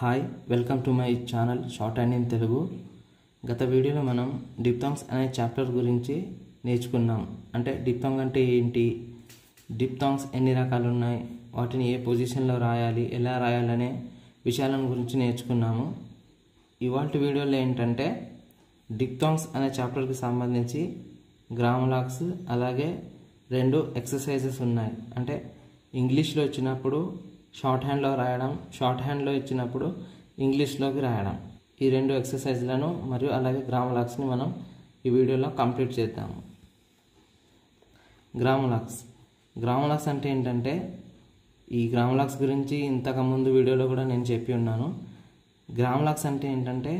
Hi welcome to my channel short and in Telugu. గత వీడియోలో మనం డిప్థాంగ్స్ అనే చాప్టర్ గురించి నేర్చుకున్నాం. అంటే డిప్థాంగ్ అంటే ఏంటి, డిప్థాంగ్స్ ఎన్ని రకాలు ఉన్నాయి, వాటిని ఏ పొజిషన్లో రాయాలి, ఎలా రాయాలనే విషయాలను గురించి నేర్చుకున్నాము. ఇవాల్టి వీడియోలో ఏంటంటే డిప్థాంగ్స్ అనే చాప్టర్కి సంబంధించి గ్రామలాక్స్ అలాగే రెండు ఎక్సర్సైజెస్ ఉన్నాయి. అంటే ఇంగ్లీష్లో వచ్చినప్పుడు షార్ట్ హ్యాండ్లో రాయడం, షార్ట్ హ్యాండ్లో ఇచ్చినప్పుడు ఇంగ్లీష్లోకి రాయడం. ఈ రెండు ఎక్సర్సైజ్లను మరియు అలాగే గ్రామలాక్స్ని మనం ఈ వీడియోలో కంప్లీట్ చేద్దాము. గ్రామలాక్స్ అంటే ఏంటంటే, ఈ గ్రామలాక్స్ గురించి ఇంతకుముందు వీడియోలో కూడా నేను చెప్పి ఉన్నాను. గ్రామలాక్స్ అంటే ఏంటంటే,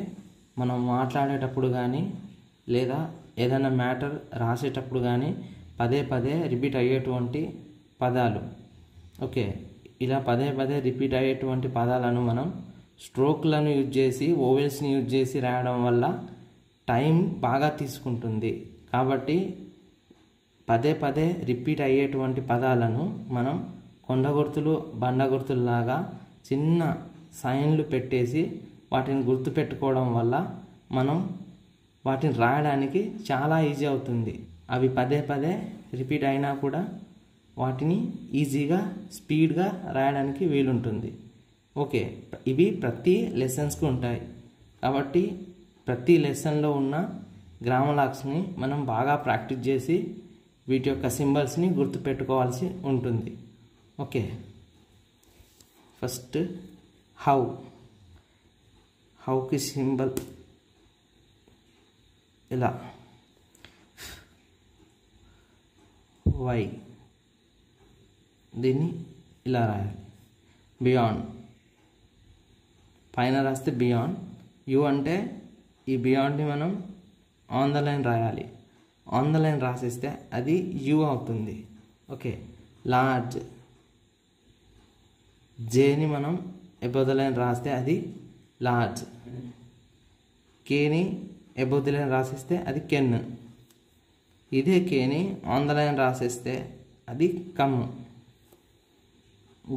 మనం మాట్లాడేటప్పుడు కానీ లేదా ఏదైనా మ్యాటర్ రాసేటప్పుడు కానీ పదే పదే రిపీట్ అయ్యేటువంటి పదాలు. ఓకే, ఇలా పదే పదే రిపీట్ అయ్యేటువంటి పదాలను మనం స్ట్రోక్లను యూజ్ చేసి, ఓవెల్స్ని యూజ్ చేసి రాయడం వల్ల టైం బాగా తీసుకుంటుంది. కాబట్టి పదే పదే రిపీట్ అయ్యేటువంటి పదాలను మనం కొండ గుర్తులు, బండ గుర్తుల్లాగా చిన్న సైన్లు పెట్టేసి వాటిని గుర్తుపెట్టుకోవడం వల్ల మనం వాటిని రాయడానికి చాలా ఈజీ అవుతుంది. అవి పదే పదే రిపీట్ అయినా కూడా వాటిని ఈజీగా స్పీడ్గా రాయడానికి వీలుంటుంది. ఓకే, ఇవి ప్రతి లెసన్స్కి ఉంటాయి. కాబట్టి ప్రతి లెసన్లో ఉన్న గ్రామలాక్స్ని మనం బాగా ప్రాక్టీస్ చేసి వీటి యొక్క సింబల్స్ని గుర్తుపెట్టుకోవాల్సి ఉంటుంది. ఓకే, ఫస్ట్ హౌకి సింబల్ ఇలా, వై దీన్ని ఇలా రాయాలి. బియాండ్ పైన రాస్తే బియాండ్. యు అంటే ఈ బియాండ్ని మనం ఆన్ ద లైన్ రాయాలి. ఆన్ ద లైన్ రాసిస్తే అది యు అవుతుంది. ఓకే, లార్జ్ జేని మనం అబౌవ్ ద లైన్ రాస్తే అది లార్జ్. కేని అబౌవ్ ద లైన్ రాసిస్తే అది కెన్. ఇదే కేని ఆన్ ద లైన్ రాసిస్తే అది కమ్.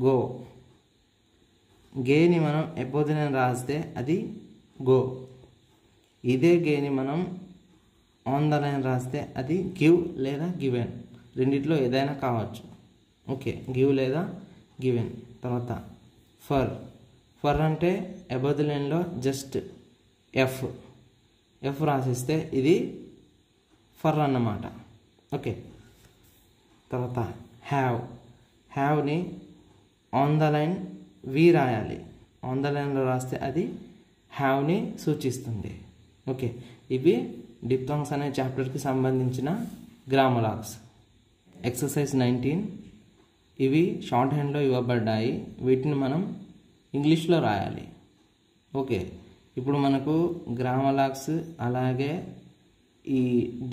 గో గేని మనం అబౌవ్ ద లైన్ రాస్తే అది గో. ఇదే గేని మనం ఆన్ ద లైన్ రాస్తే అది గివ్ లేదా గివెన్, రెండిట్లో ఏదైనా కావచ్చు. ఓకే, గివ్ లేదా గివెన్. తర్వాత ఫర్ అంటే అబౌవ్ ద లైన్లో జస్ట్ ఎఫ్ రాసిస్తే ఇది ఫర్ అన్నమాట. ఓకే, తర్వాత హ్యావ్ని ఆన్ ద లైన్ వి రాయాలి. ఆన్ ద లైన్లో రాస్తే అది హ్యావ్ని సూచిస్తుంది. ఓకే, ఇవి డిప్థాంగ్స్ అనే చాప్టర్కి సంబంధించిన గ్రామలాక్స్. ఎక్సర్సైజ్ 19 ఇవి షార్ట్ హ్యాండ్లో ఇవ్వబడ్డాయి. వీటిని మనం ఇంగ్లీష్లో రాయాలి. ఓకే, ఇప్పుడు మనకు గ్రామలాక్స్ అలాగే ఈ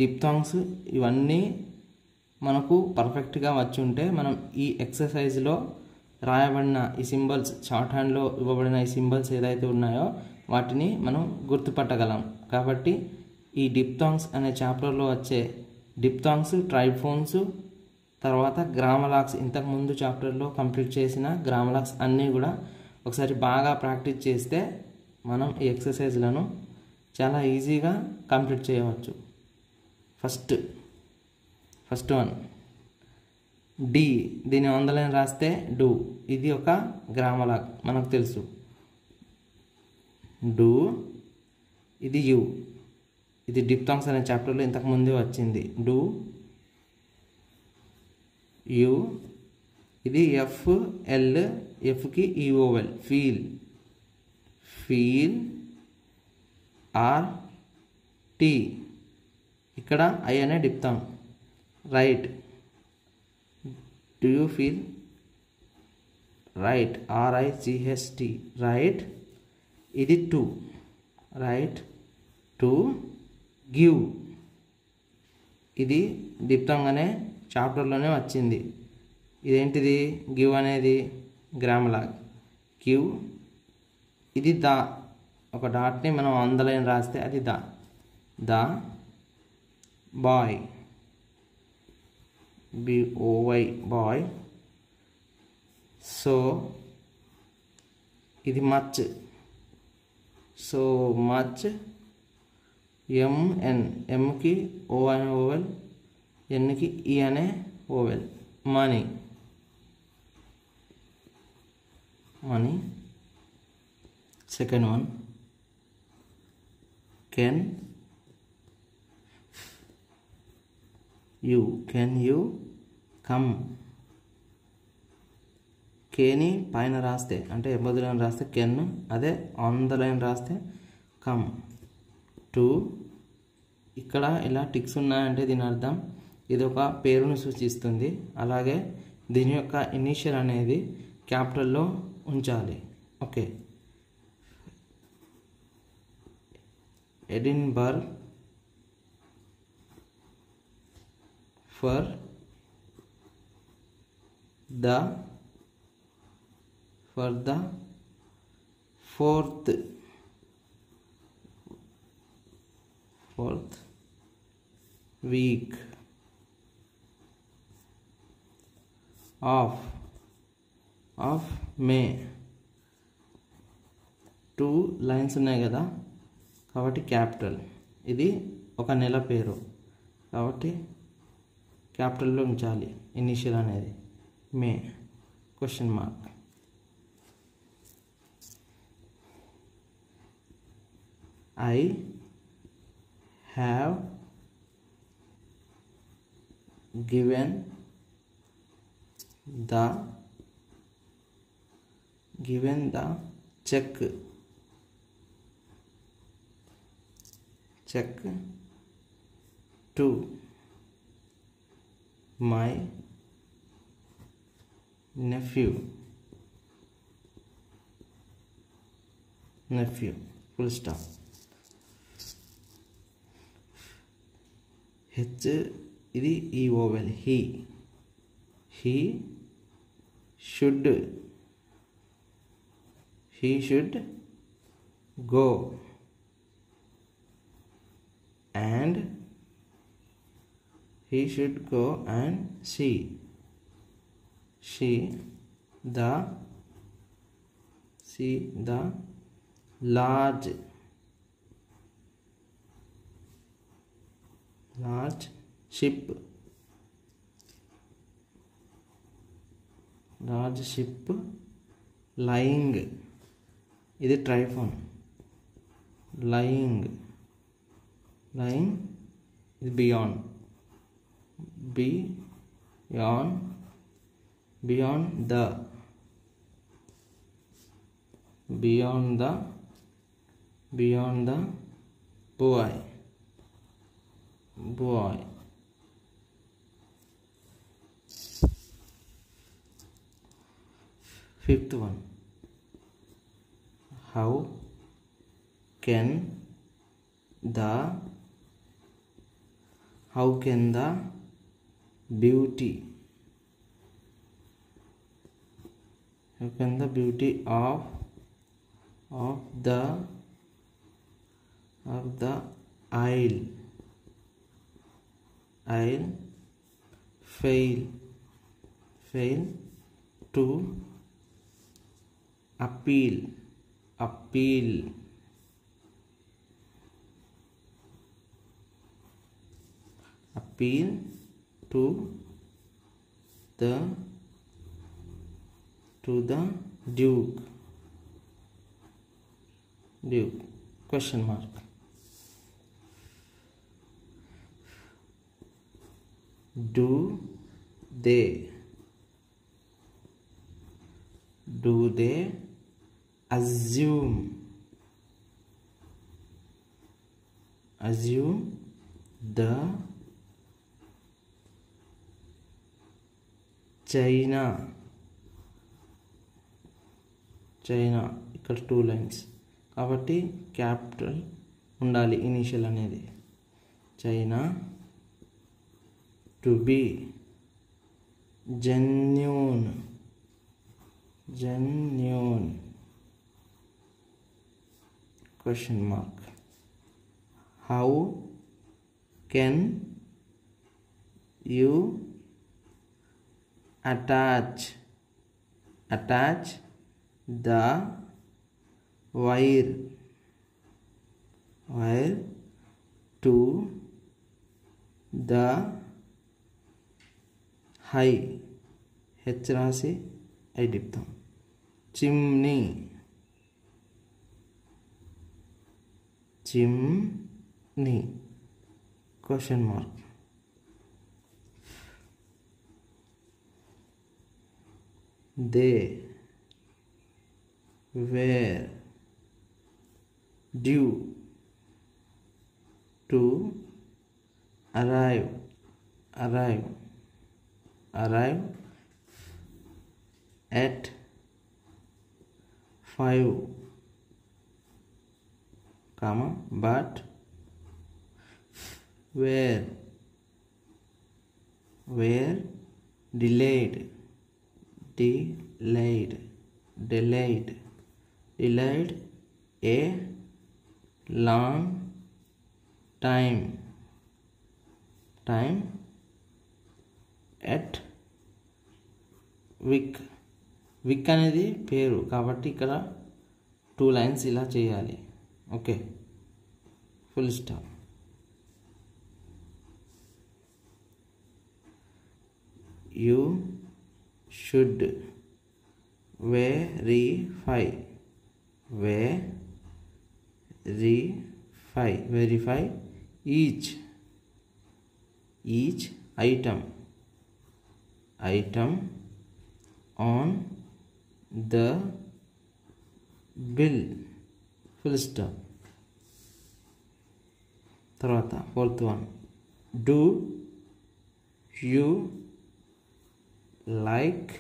డిప్థాంగ్స్ ఇవన్నీ మనకు పర్ఫెక్ట్గా వచ్చి ఉంటే మనం ఈ ఎక్సర్సైజ్లో రాయబడిన ఈ సింబల్స్, షార్ట్ హ్యాండ్లో ఇవ్వబడిన ఈ సింబల్స్ ఏదైతే ఉన్నాయో వాటిని మనం గుర్తుపట్టగలం. కాబట్టి ఈ డిప్థాంగ్స్ అనే చాప్టర్లో వచ్చే డిప్థాంగ్స్, ట్రైఫోన్స్, తర్వాత గ్రామలాక్స్, ఇంతకుముందు చాప్టర్లో కంప్లీట్ చేసిన గ్రామలాక్స్ అన్నీ కూడా ఒకసారి బాగా ప్రాక్టీస్ చేస్తే మనం ఈ ఎక్సర్సైజ్లను చాలా ఈజీగా కంప్లీట్ చేయవచ్చు. First one D. దీన్ని ఆన్ ద లైన్ రాస్తే డూ. ఇది ఒక గ్రామలాక్ మనకు తెలుసు. డూ, ఇది యు. ఇది డిప్థాంగ్స్ అనే చాప్టర్లో ఇంతకు ముందే వచ్చింది. Do, you. ఇది ఎఫ్కి ఈఓవెల్, ఫీల్ ఆర్ టీ. ఇక్కడ ఐ అనే diphthong. Right, do you feel? Right, RIGHT, right. ఇది టు, రైట్. టు గివ్, ఇది డిప్థాంగ్ అనే చాప్టర్లోనే వచ్చింది. ఇదేంటిది? గివ్ అనేది గ్రామలాక్. గివ్, ఇది ద. ఒక డాట్ని మనం ఆన్ ద లైన్ రాస్తే అది the boy, BOY boy. So ఇది మచ్, సో మచ్, ఎంఎన్, ఎంకి ఓ అనే ఓవెల్, ఎన్కి ఈ అనే vowel. Money, money. Second one can you, can you come. కేని పైన రాస్తే అంటే ఎబోత్ లైన్ రాస్తే కెన్, అదే ఆన్ ద లైన్ రాస్తే కమ్. టు, ఇక్కడ ఇలా టిక్స్ ఉన్నాయంటే దీని అర్థం ఇది ఒక పేరును సూచిస్తుంది. అలాగే దీని యొక్క ఇనిషియల్ అనేది క్యాపిటల్లో ఉంచాలి. Okay. Edinburgh, for the fourth week of May. 2 lines ఉన్నాయి కదా, కాబట్టి క్యాపిటల్. ఇది ఒక నెల పేరు కాబట్టి క్యాపిటల్లో ఉంచాలి ఇనిషియల్ అనేది. May, question mark. I have given the check to my nephew. Full stop. H, ఇది ఈ oval. he should go and see the large ship lying, ఇది ట్రైఫాన్. lying ఇది beyond the boy. Fifth one, how can the beauty of the I'll fail to appeal to the Duke. Question mark. Do they assume the China ఇక్కడ 2 lines కాబట్టి capital ఉండాలి initial అనేది. China to be genuine. Question mark. How can you attach the wire wire to the high H రాసి I తిప్పుతాం. Chimney chimney question mark. They were due to arrive at 5, but were delayed a long time at విక్ అనేది పేరు కాబట్టి ఇక్కడ 2 lines ఇలా చేయాలి. Okay, full stop. You should verify each item on the bill. Full stop. తర్వాత 4th one. Do you like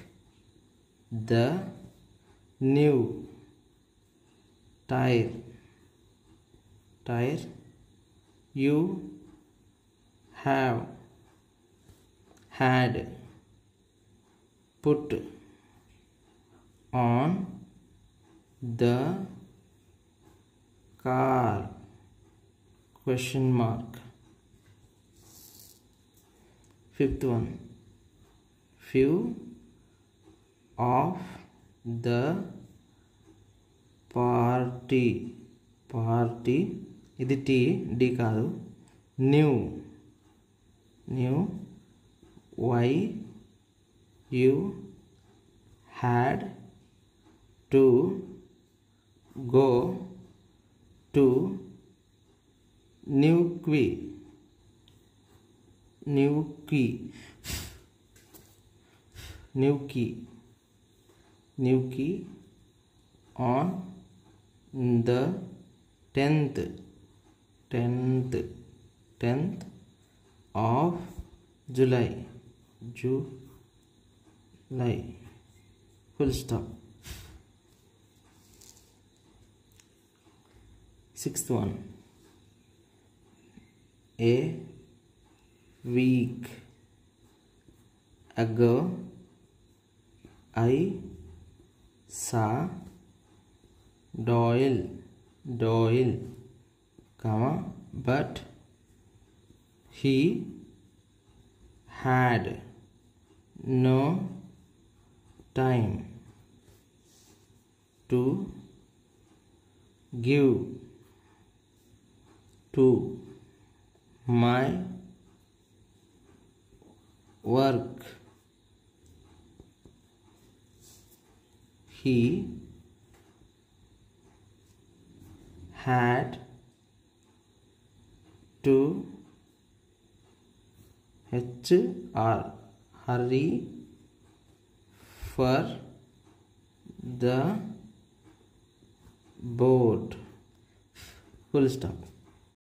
the new tire? You have had put on the car question mark. 5th one. Few of the party ఇది tea D కాదు. New why you had to go to Newquay on the 10th of July. Full stop. 6th one. A week ago I saw Doyle, but he had no time to give to my work. He had to hurry for the boat. Full stop.